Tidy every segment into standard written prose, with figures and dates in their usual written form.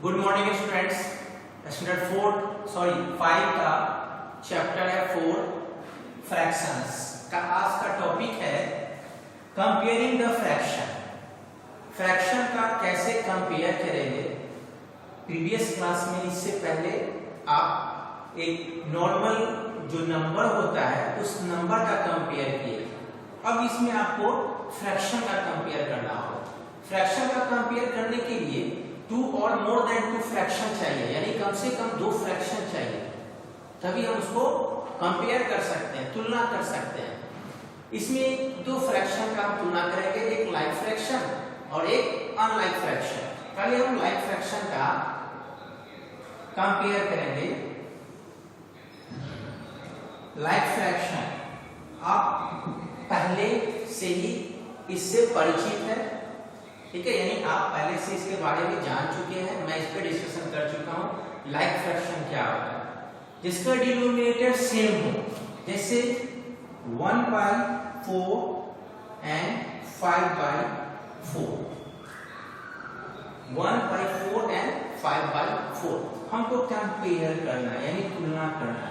Good morning students. Standard 5 का chapter है 4 fractions का। आज का टॉपिक है कंपेयरिंग द फ्रैक्शन। फ्रैक्शन का कैसे कंपेयर करेंगे। प्रीवियस क्लास में इससे पहले आप एक नॉर्मल जो नंबर होता है उस नंबर का कंपेयर किए। अब इसमें आपको फ्रैक्शन का कंपेयर करना होगा। फ्रैक्शन का कंपेयर करने के लिए 2 और मोर देन 2 फ्रैक्शन चाहिए, यानी कम से कम 2 फ्रैक्शन चाहिए, तभी हम उसको कंपेयर कर सकते हैं, तुलना कर सकते हैं। इसमें 2 फ्रैक्शन का हम तुलना करेंगे, एक लाइक फ्रैक्शन और एक अनलाइक फ्रैक्शन। पहले हम लाइक फ्रैक्शन का कंपेयर करेंगे। लाइक फ्रैक्शन आप पहले से ही इससे परिचित है, ठीक है, यानी आप पहले से इसके बारे में जान चुके हैं, मैं इस पर डिस्कशन कर चुका हूं। लाइक फ्रैक्शन क्या होता है, जिसका डिनोमिनेटर सेम हो, जैसे 1/4 एंड 5/4। 1/4 एंड 5/4 हमको कंपेयर करना है, यानी तुलना करना है।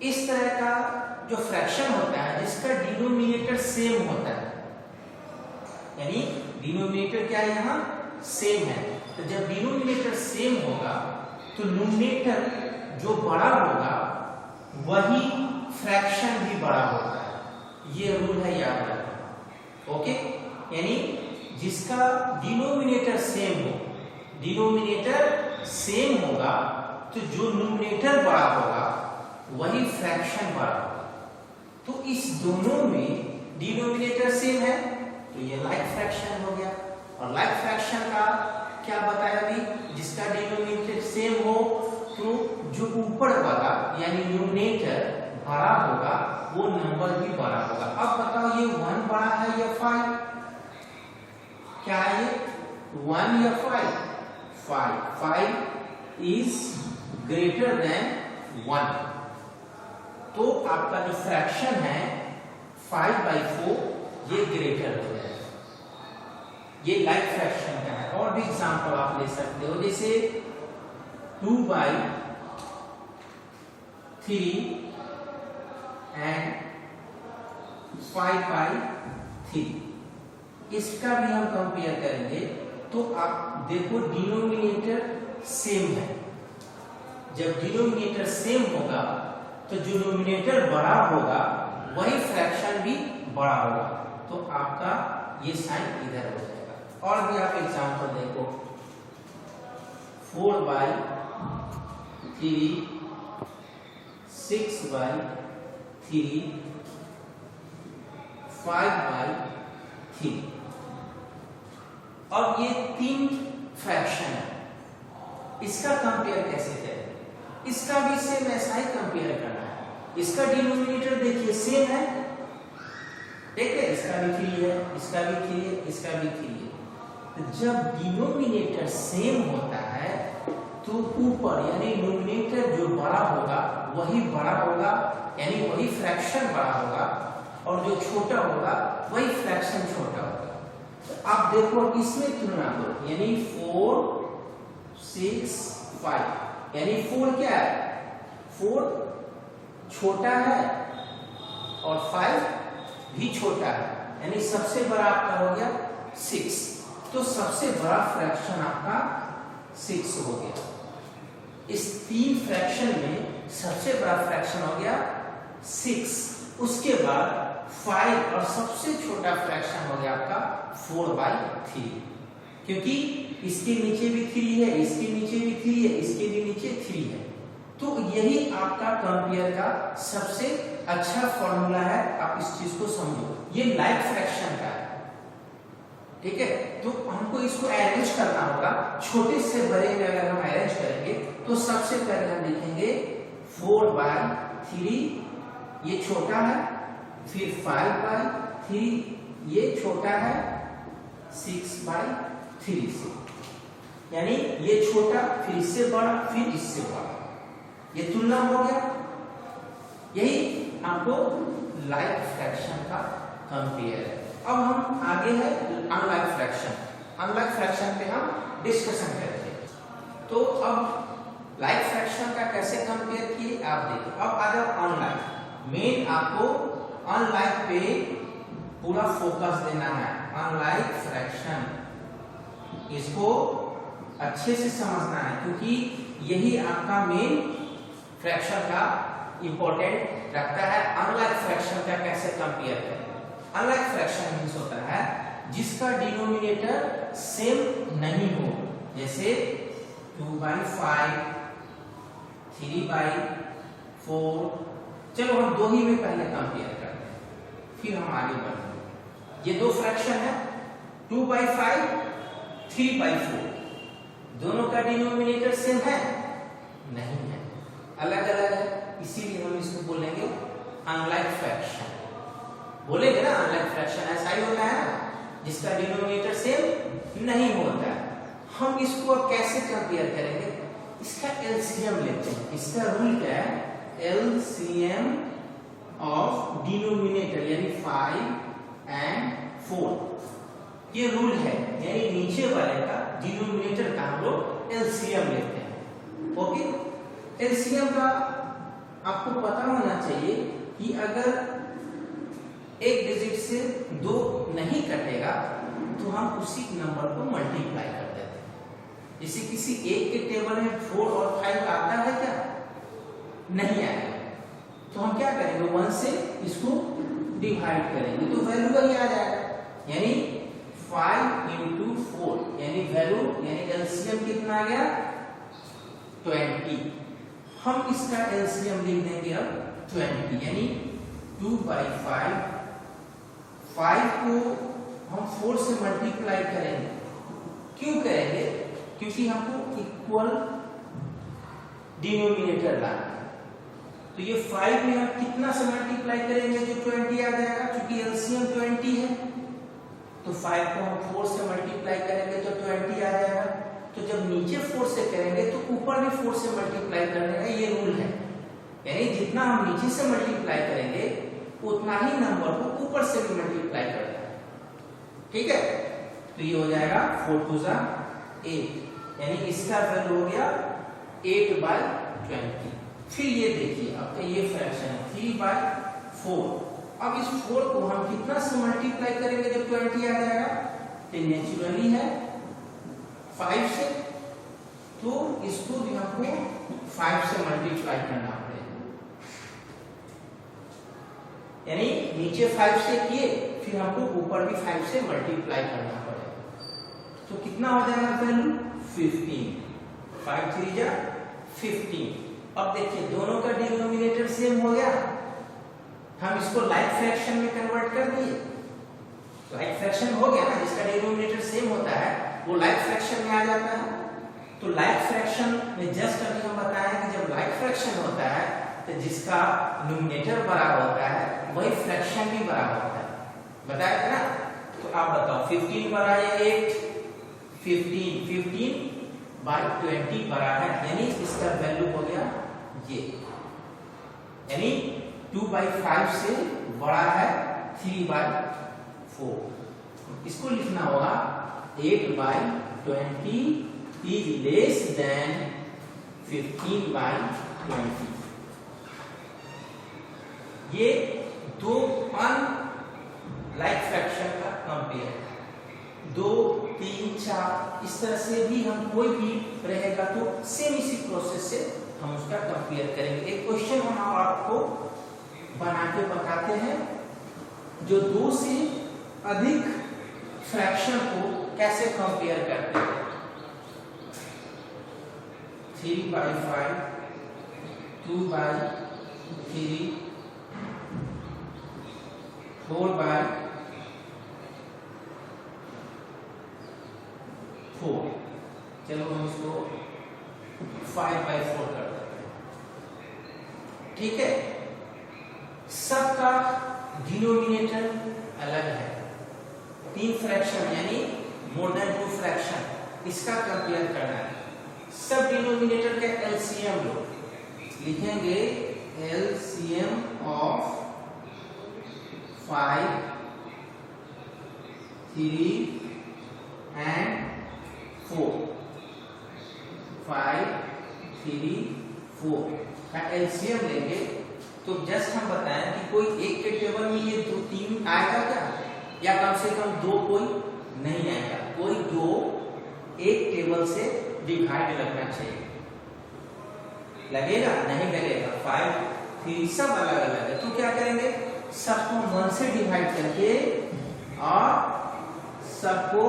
इस तरह का जो फ्रैक्शन होता है जिसका डिनोमिनेटर सेम होता है, यानी डिनोमिनेटर क्या है, यहाँ सेम है, तो जब डिनोमिनेटर सेम होगा तो न्यूमरेटर जो बड़ा होगा वही फ्रैक्शन भी बड़ा होता है। ये रूल है, याद रखना। ओके, यानी जिसका डिनोमिनेटर सेम हो, डिनोमिनेटर सेम होगा तो जो न्यूमरेटर बड़ा होगा वही फ्रैक्शन बड़ा होगा। तो इस दोनों में डिनोमिनेटर सेम है तो ये लाइक फ्रैक्शन हो गया। और लाइक फ्रैक्शन का क्या बताया अभी, जिसका डिनोमिनेटर सेम हो तो जो ऊपर वाला यानी न्यूमरेटर बड़ा होगा वो नंबर भी बड़ा होगा। अब बताओ ये 1 बड़ा है या 5? क्या है ये, 1 या 5? 5 इज ग्रेटर देन 1। तो आपका जो फ्रैक्शन है 5/4 ये ग्रेटर हो जाएगा। ये लाइक फ्रैक्शन का है। और भी एग्जांपल आप ले सकते हो, जैसे 2/3 एंड 5/3। इसका भी हम कंपेयर करेंगे तो आप देखो डिनोमिनेटर सेम है। जब डिनोमिनेटर सेम होगा तो जो डिनोमिनेटर बड़ा होगा वही फ्रैक्शन भी बड़ा होगा, तो आपका ये साइन इधर हो जाएगा। और भी आप एग्जांपल देखो, 4/3 6/3 5/3। और ये 3 फ्रैक्शन है, इसका कंपेयर कैसे करें? इसका भी सेम ऐसा ही कंपेयर करना है। इसका डिनोमिनेटर देखिए सेम है, ठीक है, इसका भी 3 है, इसका भी 3 है, इसका भी 3 है। तो जब डिनोमिनेटर सेम होता है तो ऊपर यानी न्यूमरेटर जो बड़ा होगा वही बड़ा होगा, यानी वही फ्रैक्शन बड़ा होगा, और जो छोटा होगा वही फ्रैक्शन छोटा होगा। तो आप देखो इसमें तुलना करो, यानी 4 6 5, यानी 4 क्या है, 4 छोटा है और 5 भी छोटा है, यानी सबसे बड़ा आपका हो गया 6। तो सबसे बड़ा फ्रैक्शन आपका 6 हो गया। इस 3 फ्रैक्शन में सबसे बड़ा फ्रैक्शन हो गया 6, उसके बाद 5 और सबसे छोटा फ्रैक्शन हो गया आपका 4/3, क्योंकि इसके नीचे भी 3 है, इसके नीचे भी 3 है, इसके भी नीचे 3 है। तो यही आपका कंपेयर का सबसे अच्छा फॉर्मूला है, आप इस चीज को समझो। ये लाइक फ्रैक्शन का है, ठीक है। तो हमको इसको अरेंज करना होगा, छोटे से बड़े में अगर हम अरेंज करेंगे तो सबसे पहले हम लिखेंगे 4/3, ये छोटा है, फिर 5/3 ये छोटा है, 6/3 से, यानी ये छोटा फिर इससे बड़ा फिर इससे बड़ा, ये तुलना हो गया। यही आपको लाइक फ्रैक्शन का कंपेयर है। अब हम आगे है अनलाइक फ्रैक्शन। अनलाइक फ्रैक्शन पे हम डिस्कशन करेंगे। तो अब लाइक फ्रैक्शन का कैसे कंपेयर किए आप देखिए। अब आ जाओ अनलाइक। मेन आपको अनलाइक पे पूरा फोकस देना है। अनलाइक फ्रैक्शन इसको अच्छे से समझना है, क्योंकि यही आपका मेन फ्रैक्शन का इंपॉर्टेंट रखता है। अनलाइक फ्रैक्शन का कैसे कंपेयर करें। अनलाइक फ्रैक्शन मींस होता है जिसका डिनोमिनेटर सेम नहीं हो, जैसे 2/5, 3/4। चलो हम दो ही में पहले कंपेयर करते हैं, फिर हम आगे बढ़ेंगे। ये दो फ्रैक्शन है 2/5, 3/4। दोनों का डिनोमिनेटर सेम है? नहीं है, अलग अलग है। इसीलिए हम इसको बोलेंगे अनलाइक फ्रैक्शन। बोलेंगे ना अनलाइक फ्रैक्शन ऐसा ही होता है ना, जिसका डिनोमिनेटर सेम नहीं होता है। हम इसको अब कैसे कंपेयर करेंगे? इसका एलसीएम लेते हैं। इसका रूल क्या है? एलसीएम ऑफ डिनोमिनेटर यानी 5 and 4। ये रूल है, यानी नीचे वाले का डिनोमिनेटर का हम लोग एलसीएम लेते हैं। ओके, एलसीएम का आपको पता होना चाहिए कि अगर एक डिजिट से 2 नहीं कटेगा तो हम उसी नंबर को मल्टीप्लाई कर देते हैं। जैसे किसी एक के टेबल में 4 और 5 आता है क्या? नहीं आएगा, तो हम क्या करेंगे? 1 से इसको डिवाइड करेंगे तो वैल्यू वही आ जाएगा, यानी 5 into 4 यानी वैल्यू यानी एलसीएम कितना आ गया? 20। हम इसका एलसीएम लिख देंगे अब 20, यानी 2/5। 5 को हम 4 से मल्टीप्लाई करेंगे। क्यों करेंगे? क्योंकि हमको इक्वल डिनोमिनेटर लाना है। तो ये 5 में हम कितना से मल्टीप्लाई करेंगे जो 20 आ जाएगा? क्योंकि एलसीएम 20 है, तो 5 को हम 4 से मल्टीप्लाई करेंगे तो 20 आ जाएगा। तो जब नीचे 4 से करेंगे तो ऊपर भी 4 से मल्टीप्लाई करने का ये रूल है, यानी जितना हम नीचे से मल्टीप्लाई करेंगे उतना ही नंबर को ऊपर से भी मल्टीप्लाई करना है। ठीक है, तो ये हो जाएगा 4 2 8, यानी इसका वैल्यू हो गया 8/20। फिर ये देखिए आपका ये फ्रैक्शन है 3/4। अब इस 4 को हम कितना से मल्टीप्लाई करेंगे जब 20 आ जाएगा? तो नेचुरली है 5 से, तो इसको भी हमको 5 से मल्टीप्लाई करना पड़ेगा। यानी नीचे 5 से किए, फिर हमको ऊपर भी 5 से मल्टीप्लाई करना पड़ेगा। तो कितना हो जाएगा वैल्यू? 15। 5 3 15। अब देखिए दोनों का डिनोमिनेटर सेम हो गया, हम इसको लाइक फ्रैक्शन में कन्वर्ट कर दिए। लाइक फ्रैक्शन हो गया ना, जिसका डिनोमिनेटर सेम होता है वो लाइक फ्रैक्शन में आ जाता है। तो लाइक फ्रैक्शन में जस्ट अभी हम बताएं कि जब लाइक फ्रैक्शन होता है तो जिसका न्यूमरेटर बड़ा होता है वही फ्रैक्शन भी बड़ा होता है, बताया था ना। तो आप बताओ 15 बड़ा या 8? 15/20 बड़ा है, यानी इसका वैल्यू हो गया ये, यानी 2/5 से बड़ा है 3/4। इसको लिखना होगा 8/20 is less than 15/20। ये दो अनलाइक फ्रैक्शन का कंपेयर, 2 3 4 इस तरह से भी हम कोई भी रहेगा तो सेम इसी प्रोसेस से हम उसका कंपेयर करेंगे। एक क्वेश्चन हम आपको बना के बताते हैं जो 2 से अधिक फ्रैक्शन को कैसे कंपेयर करते हैं। 3/5, 2/3, 4/4। चलो हम इसको 5/4 कर देते हैं। ठीक है, सबका डिनोमिनेटर अलग है। 3 फ्रैक्शन यानी मोर देन 2 फ्रैक्शन, इसका कंपेयर करना है। सब डिनोमिनेटर का एलसीएम लो, लिखेंगे एलसीएम ऑफ 5, 3 and 4। 5 3 4 का एलसीएम लेंगे तो जस्ट हम बताएं कि कोई एक के टेबल में ये 2 3 आएगा क्या, या कम से कम 2 कोई नहीं आएगा, कोई 2 एक टेबल से डिवाइड लगना चाहिए। लगेगा? नहीं लगेगा। 5 3 सब अलग अलग है, तो क्या करेंगे, सबको 1 से डिवाइड करके और सबको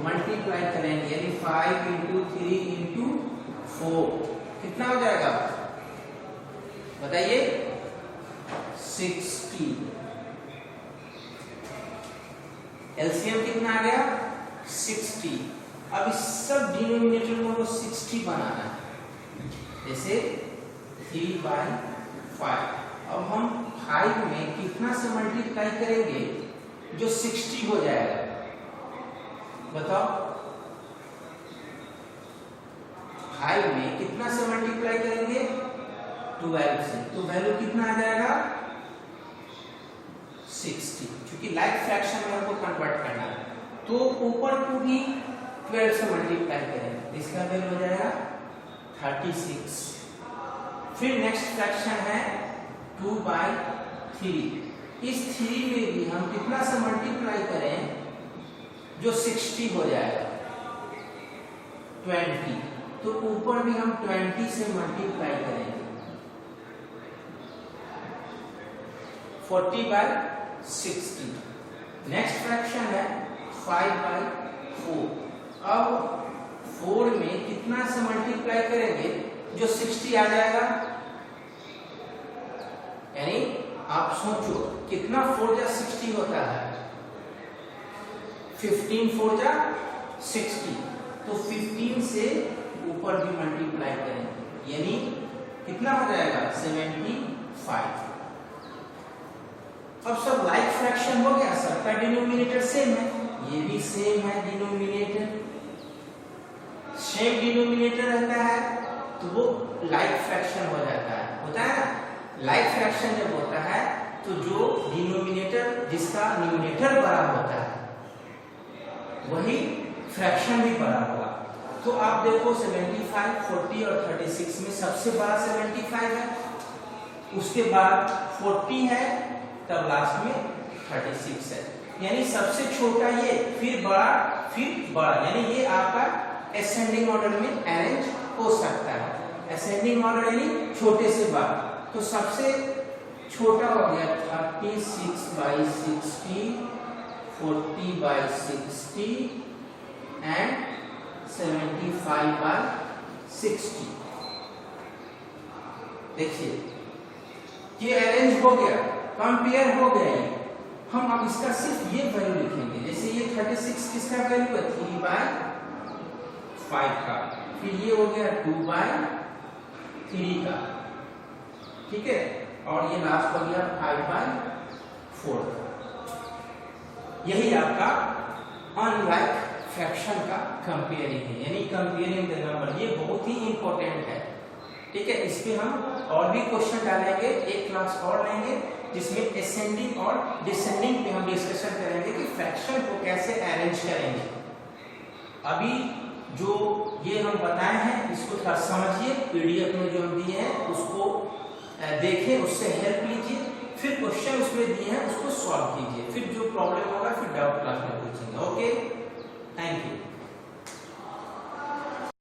मल्टीप्लाई करेंगे, यानी 5 इंटू 3 इंटू 4 कितना हो जाएगा बताइए? 60। एलसीएम कितना आ गया? 60। अब इस सब डिनोमिनेटर को 60 बनाना है, जैसे 3/5। अब हम 5 में कितना से मल्टीप्लाई करेंगे जो 60 हो जाएगा, बताओ? 5 में कितना से मल्टीप्लाई करेंगे? 12 से, तो वैल्यू कितना आ जाएगा? 60। क्योंकि लाइक फ्रैक्शन में हमको कन्वर्ट करना है, तो ऊपर को भी 12 से मल्टीप्लाई करेंगे, इसका वैल्यू हो जाएगा 36। फिर नेक्स्ट फ्रैक्शन है 2/3। इस 3 में भी हम कितना से मल्टीप्लाई करें जो 60 हो जाएगा? 20। तो ऊपर भी हम 20 से मल्टीप्लाई करेंगे, 40/60। नेक्स्ट फ्रैक्शन है 5/4। अब 4 में कितना से मल्टीप्लाई करेंगे जो 60 आ जाएगा? यानी आप सोचो कितना 4 जा 60 होता है? 15 4 जा 60, तो 15 से ऊपर भी मल्टीप्लाई करेंगे, यानी कितना हो जाएगा? 75। अब सब लाइक फ्रैक्शन हो गया, सबका डिनोमिनेटर सेम है, ये भी सेम है डिनोमिनेटर। सेम डिनोमिनेटर रहता है तो वो लाइक फ्रैक्शन हो जाता है, होता है ना? लाइक फ्रैक्शन जब होता है तो जो डिनोमिनेटर जिसका न्यूमरेटर बड़ा होता है वही फ्रैक्शन भी बड़ा होगा। तो आप देखो 75, 40 और 36 में सबसे बड़ा 75 है, उसके बाद 40 है, तब लास्ट में 36 है, यानी सबसे छोटा ये, फिर बड़ा, फिर बड़ा, यानी ये आपका असेंडिंग ऑर्डर में अरेंज हो सकता है। असेंडिंग ऑर्डर यानी छोटे से बड़ा, तो सबसे छोटा हो गया 36/60, 40/60 एंड 75/60। देखिए ये अरेंज हो गया, कंपेयर हो गया। हम अब इसका सिर्फ ये वैल्यू लिखेंगे, जैसे ये 36 किसका वैल्यू है? 3/5 का, फिर ये हो गया 2/3 का, ठीक है, और ये लास्ट हो गया 5/4 का। यही आपका अनलाइक फ्रैक्शन का कंपेयरिंग है, यानी कंपेयरिंग द नंबर, ये बहुत ही इंपॉर्टेंट है, ठीक है। इस पे हम और भी क्वेश्चन डालेंगे, एक क्लास और लेंगे जिसमें असेंडिंग और डिसेंडिंग पे हम डिस्कशन करेंगे कि फ्रैक्शन को कैसे अरेंज करेंगे। अभी जो ये हम बताए हैं इसको थोड़ा समझिए, पीडीएफ में जो हम दिए हैं उसको देखें, उससे हेल्प लीजिए, फिर क्वेश्चन उसमें दिए हैं उसको सॉल्व कीजिए, फिर जो प्रॉब्लम होगा फिर डाउट क्लास में पूछेंगे। Okay, thank you.